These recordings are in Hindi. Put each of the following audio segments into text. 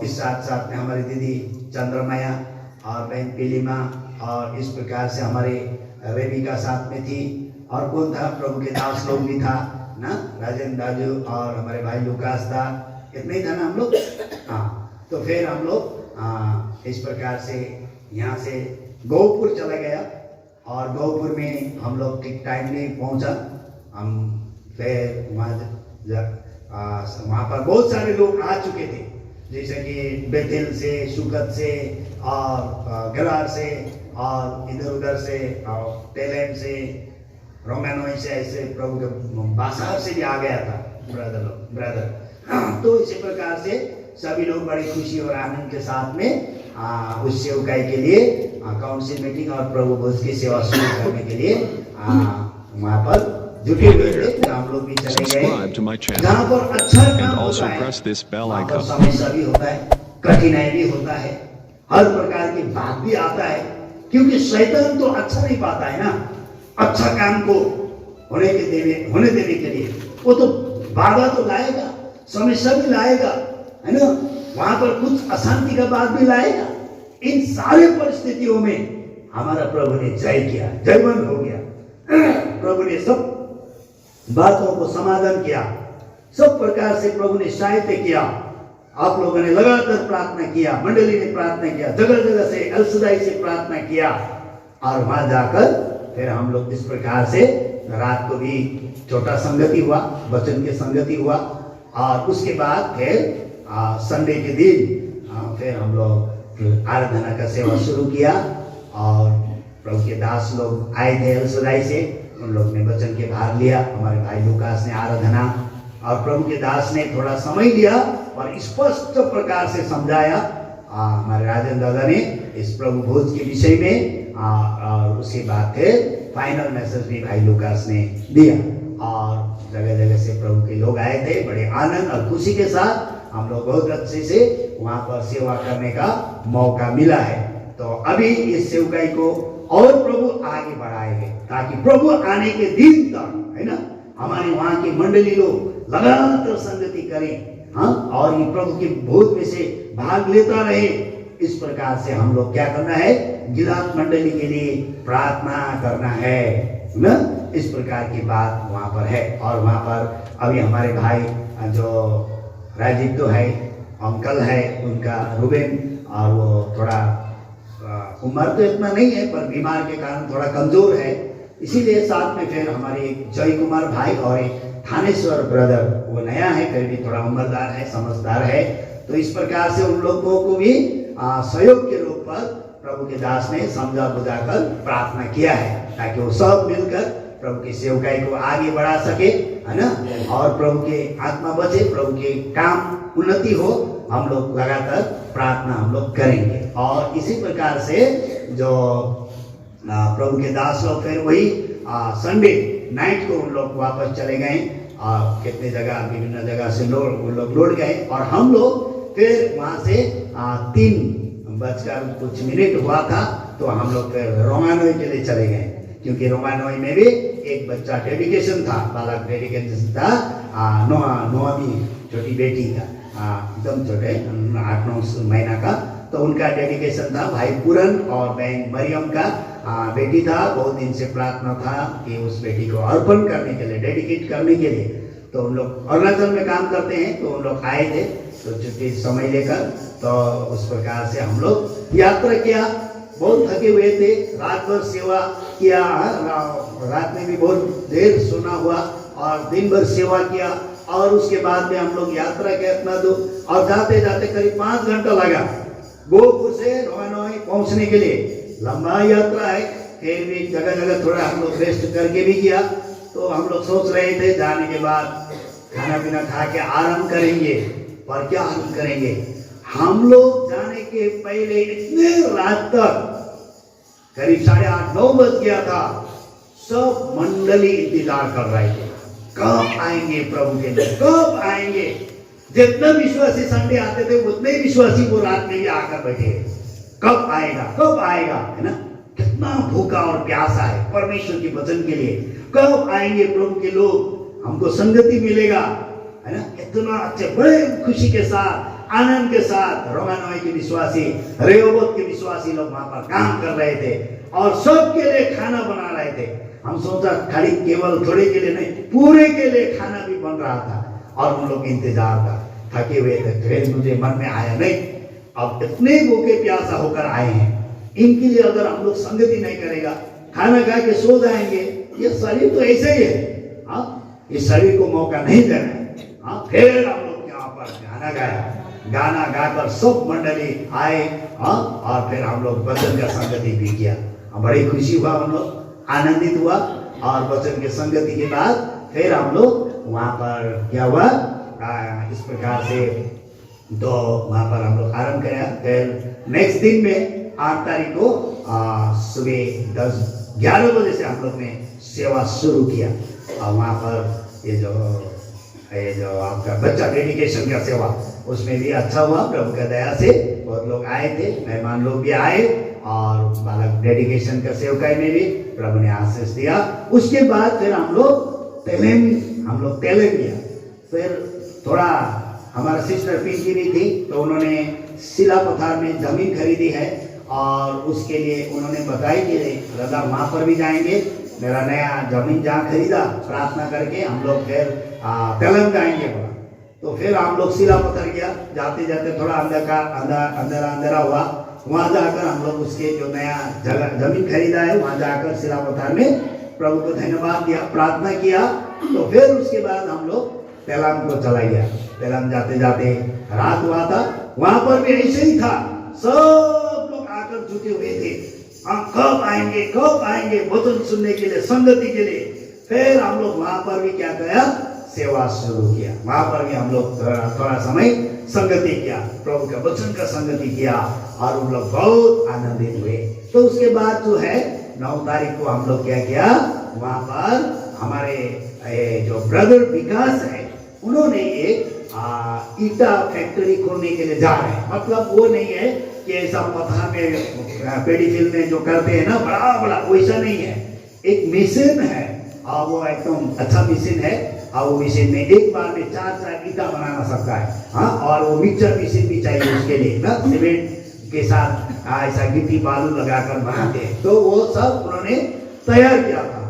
इस साथ साथ में हमारी दीदी चंद्रमाया और बहन पीलिमा और इस प्रकार से हमारे रेबिका साथ में थी। और कौन था, प्रभु के दास लोग भी था ना, राजेंद्र दाजू और हमारे भाई लुकास था, इतना ही था ना हम लोग। हाँ, तो फिर हम लोग इस प्रकार से यहाँ से गौपुर चला गया और गौपुर में हम लोग ठीक टाइम में पहुँचा। हम फिर वहाँ पर बहुत सारे लोग आ चुके थे, जैसे कि बेथेल से, सुकत से और गरार से और इधर उधर से और टेलेम से, रोमानोई से, ऐसे प्रभु के बासार से भी आ गया था ब्रदर। तो इसी प्रकार से सभी लोग बड़ी खुशी और आनंद के साथ में उस सेवकाई के लिए काउंसिल मीटिंग और प्रभु भोज की सेवा शुरू करने के लिए वहाँ पर जुटे हुए थे। हम लोग भी चले गए जहाँ पर अच्छा काम होता है, वहाँ पर समस्या भी होता है, कठिनाई भी होता है, हर प्रकार की बात भी आता है, क्योंकि शैतान तो अच्छा नहीं पाता है ना अच्छा काम को होने देने के लिए। वो तो बाधा तो लाएगा, समस्या भी लाएगा, है ना, वहां पर कुछ अशांति का बात भी लाएगा। इन सारे परिस्थितियों में हमारा प्रभु ने जय किया, जयवंत हो गया। प्रभु ने सब बातों को समाधान किया, सब प्रकार से प्रभु ने सहायता किया। आप लोगों ने लगातार प्रार्थना किया, मंडली ने प्रार्थना किया, जगह जगह से एलसदाई से प्रार्थना किया और वहां जाकर फिर हम लोग इस प्रकार से रात को भी छोटा संगति हुआ, वचन के संगति हुआ और उसके बाद फिर संडे के दिन फिर हम लोग आराधना का सेवा शुरू किया और प्रभु के दास लोग आए थे एलसदाई से, उन लोग ने वचन के भाग लिया। हमारे भाई लुकास ने आराधना और प्रभु के दास ने थोड़ा समय लिया और स्पष्ट प्रकार से समझाया हमारे राजेंद्र दादा ने इस प्रभु भोज के विषय में और उसके बाद फिर फाइनल मैसेज भी भाई लुकास ने दिया और जगह जगह से प्रभु के लोग आए थे। बड़े आनंद और खुशी के साथ हम लोग बहुत अच्छे से वहाँ पर सेवा करने का मौका मिला है। तो अभी इस सेवकाई को और प्रभु आगे बढ़ाएंगे ताकि प्रभु आने के दिन तक, है ना, हमारे वहाँ की मंडली लोग लगातार संगति करें, हाँ, और ये प्रभु के भोज में से भाग लेता रहे। इस प्रकार से हम लोग क्या करना है, गिलात मंडली के लिए प्रार्थना करना है ना, इस प्रकार की बात वहाँ पर है। और वहाँ पर अभी हमारे भाई जो राजीव तो है, अंकल है उनका रुबेन, और वो थोड़ा उम्र तो इतना नहीं है पर बीमार के कारण थोड़ा कमजोर है, इसीलिए साथ में फिर हमारे जय कुमार भाई और एक थानेश्वर ब्रदर, वो नया है फिर भी थोड़ा उम्रदार है, समझदार है। तो इस प्रकार से उन लोगों को भी सहयोग के रूप पर प्रभु के दास ने समझा बुझाकर प्रार्थना किया है ताकि वो सब मिलकर प्रभु की सेवकाई को आगे बढ़ा सके, है ना, और प्रभु के आत्मा बचे, प्रभु के काम उन्नति हो। हम लोग लगातार प्रार्थना हम लोग करेंगे और इसी प्रकार से जो प्रभु के दास लोग फिर वही संडे नाइट को उन लोग वापस चले गए और कितने जगह विभिन्न जगह से उन लोग लौट गए और हम लोग फिर वहाँ से 3:कुछ हुआ था तो हम लोग फिर रोमानोई के लिए चले गए, क्योंकि रोमानोई में भी एक बच्चा डेडिकेशन था, बालक डेडिकेशन था, नोआमी छोटी बेटी का, एकदम छोटे 8-9 महीना का, तो उनका डेडिकेशन था। भाई पूरन और बहन मरियम का बेटी था, बहुत दिन से प्रार्थना था कि उस बेटी को अर्पण करने के लिए, डेडिकेट करने के लिए। तो उन लोग अरुणाचल में काम करते हैं तो उन लोग आए थे, तो छुट्टी समय लेकर, तो उस प्रकार से हम लोग यात्रा किया। बहुत थके हुए थे, रात भर सेवा किया, रात में भी बहुत देर सोना हुआ और दिन भर सेवा किया और उसके बाद में हम लोग यात्रा किया इतना दूर और जाते जाते करीब 5 घंटा लगा गोपुर से रोमानोई पहुंचने के लिए। लंबा यात्रा है, फिर भी जगह जगह थोड़ा हम लोग रेस्ट करके भी किया। तो हम लोग सोच रहे थे जाने के बाद खाना पीना खा के आराम करेंगे, पर क्या आराम करेंगे, हम लोग जाने के पहले इतने रात तक करीब 8:30-9 बज गया था, सब मंडली इंतजार कर रहे थे कब आएंगे प्रभु के लिए, कब आएंगे। जितने विश्वासी संडे आते थे उतने विश्वासी वो रात में भी आकर बैठे, कब आएगा कब आएगा, है ना। कितना भूखा और प्यासा है परमेश्वर के वचन के लिए, कब आएंगे प्रभु के लोग, हमको संगति मिलेगा, है ना। इतना अच्छे बड़े खुशी के साथ आनंद के साथ रोमानोई के विश्वासी, रेहोबोत के विश्वासी लोग वहां पर काम कर रहे थे और सबके लिए खाना बना रहे थे। हम सोचा खाली केवल थोड़े के लिए नहीं, पूरे के लिए खाना भी बन रहा था और उन लोग इंतजार था, थके हुए थे। फिर मुझे मन में आया, नहीं, अब इतने भूखे प्यासा होकर आए हैं, इनके लिए अगर हम लोग संगति नहीं करेगा, खाना खा के सो जाएंगे, ये शरीर तो ऐसे ही है। इस शरीर को मौका नहीं देना है। फिर हम लोग यहाँ पर गाना गाया, गाना गाकर सब मंडली आए और फिर हम लोग वचन का संगति भी किया। बड़ी खुशी हुआ, हम लोग आनंदित हुआ और वचन के संगति के बाद फिर हम लोग वहाँ पर क्या हुआ, इस प्रकार से तो वहाँ पर हम लोग आरंभ किया। फिर नेक्स्ट दिन में 8 तारीख को सुबह 10-11 बजे से हम लोग ने सेवा शुरू किया और वहाँ पर ये जो आपका बच्चा डेडिकेशन का सेवा, उसमें भी अच्छा हुआ। प्रभु का दया से बहुत लोग आए थे, मेहमान लोग भी आए और बालक डेडिकेशन का सेवकाई में भी प्रभु ने आशीष दिया। उसके बाद फिर हम लोग तेलंग गया। फिर थोड़ा हमारा सिस्टर पिंकी भी थी, तो उन्होंने शिला पथार में जमीन खरीदी है और उसके लिए उन्होंने बताया कि दादा वहाँ पर भी जाएंगे, मेरा नया जमीन जहाँ खरीदा, प्रार्थना करके हम लोग फिर तेलंग जाएंगे बोला। तो फिर हम लोग शिला पत्थर गया, जाते जाते थोड़ा अंधेरा हुआ। वहाँ जाकर हम लोग उसके जो नया जमीन खरीदा है, वहाँ जाकर शिला पत्थर में प्रभु को धन्यवाद दिया, प्रार्थना किया। तो फिर उसके बाद हम लोग तेलंग को चला गया। तेलंग जाते जाते रात हुआ था, वहाँ पर भी ऐसे ही था, सब लोग आकर जुटे हुए थे, हम कब आएंगे वचन सुनने के लिए, संगति के लिए। फिर हम लोग वहां पर भी क्या किया, सेवा शुरू किया। वहां पर भी हम लोग थोड़ा समय संगति किया, प्रभु के वचन का संगति किया और उन लोग बहुत आनंदित हुए। तो उसके बाद जो है 9 तारीख को हम लोग क्या किया, वहां पर हमारे जो ब्रदर विकास है, उन्होंने एक ईटा फैक्ट्री खोलने के लिए जा रहे हैं। मतलब वो नहीं है कि ऐसा पत्थर में पेडी फील्ड में जो करते हैं ना, बड़ा वैसा नहीं है। एक मशीन है और वो एकदम अच्छा मशीन है और वो मशीन में एक बार में 4 ईटा बनाना सकता है। और वो मिक्सर मशीन भी चाहिए उसके लिए ना, सीमेंट के साथ ऐसा गिट्टी बालू लगाकर बनाते हैं। तो वो सब उन्होंने तैयार किया था।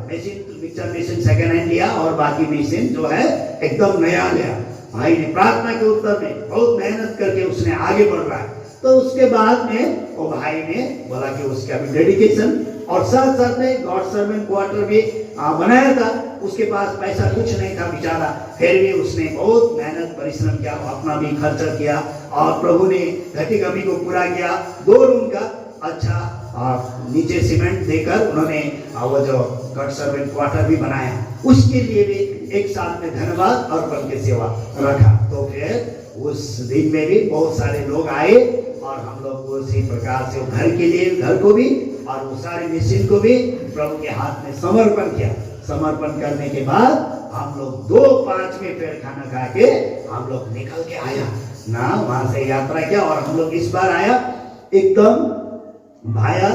मिक्सर मशीन सेकेंड हैंड लिया और बाकी मशीन जो है एकदम नया लिया। भाई ने प्रार्थना के उत्तर में बहुत मेहनत करके उसने आगे बढ़ रहा है। तो उसके बाद में वो भाई ने बोला कि उसका भी डेडिकेशन और साथ में गॉड सर्वेंट क्वार्टर भी बनाया था। उसके पास पैसा कुछ नहीं था बेचारा, फिर भी उसने बहुत मेहनत परिश्रम किया, अपना भी खर्चा किया और प्रभु ने घटी कमी को पूरा किया। 2 रूम का अच्छा नीचे सीमेंट देकर उन्होंने वो जो गॉड सर्वेंट क्वार्टर भी बनाया। उसके लिए भी एक साथ में धन्यवाद और बल के सेवा रखा। तो फिर उस दिन में भी बहुत सारे लोग आए और हम लोग उसी प्रकार से घर के लिए, घर को भी और वो सारे मशीन को भी प्रभु के हाथ में समर्पण किया। समर्पण करने के बाद हम लोग 2:05 में फिर खाना खा के हम लोग निकल के आया ना, वहां से यात्रा किया और हम लोग इस बार आया एकदम भाया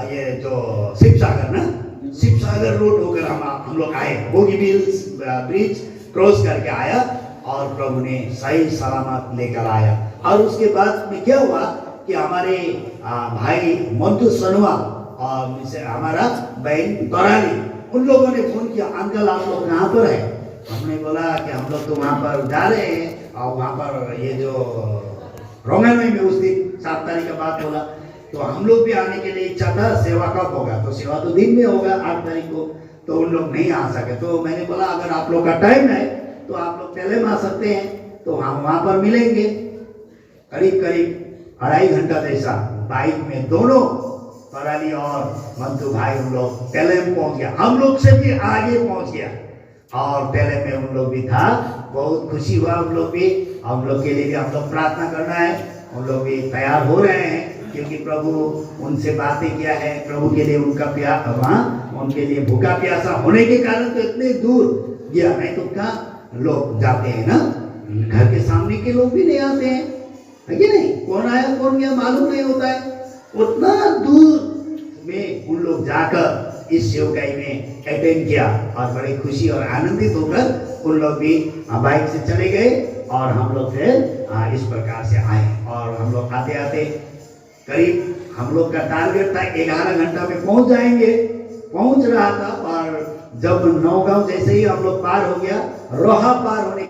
ये जो शिवसागर रोड होकर हम लोग आए, बोगीबिल ब्रिज क्रॉस करके आया और प्रभु ने सही सलामत लेकर आया। और उसके बाद में क्या हुआ कि हमारे भाई मंतु सनुआ और हमारा बहन तराली, उन लोगों ने फोन किया, अंकल आप लोग कहाँ पर है? हमने बोला कि हम लोग तो वहाँ पर जा रहे हैं और वहाँ पर ये जो रोमानोई में उस दिन 7 तारीख का बात बोला, तो हम लोग भी आने के लिए इच्छा था। सेवा कब होगा? तो सेवा तो दिन में होगा 8 तारीख को, तो उन लोग नहीं आ सके। तो मैंने बोला अगर आप लोग का टाइम है तो आप लोग पहले में आ सकते हैं, तो हम वहाँ पर मिलेंगे। करीब 2.5 घंटा जैसा बाइक में दोनों तराली और मंतु भाई उन लोग पहले में पहुँच गया, हम लोग से भी आगे पहुँच गया और पहले में उन लोग भी था। बहुत खुशी हुआ हम लोग भी, हम लोग के लिए भी हम लोग प्रार्थना करना है। उन लोग भी तैयार हो रहे हैं क्योंकि प्रभु उनसे बातें किया है, प्रभु के लिए उनका प्यार, वहाँ उनके लिए भूखा प्यासा होने के कारण तो इतने दूर गया, नहीं तो क्या लोग जाते हैं ना, घर के सामने के लोग भी नहीं आते हैं, है कि नहीं? कौन आया कौन गया मालूम नहीं होता है। उतना दूर में उन लोग जाकर इस सेवकाई में अटेंड किया और बड़ी खुशी और आनंदित होकर उन लोग भी बाइक से चले गए और हम लोग फिर इस प्रकार से आए और हम लोग आते आते करीब हम लोग का टारगेट था 11 घंटा में पहुंच जाएंगे, पहुंच रहा था। और जब नौगांव जैसे ही हम लोग पार हो गया, रोहा पार होने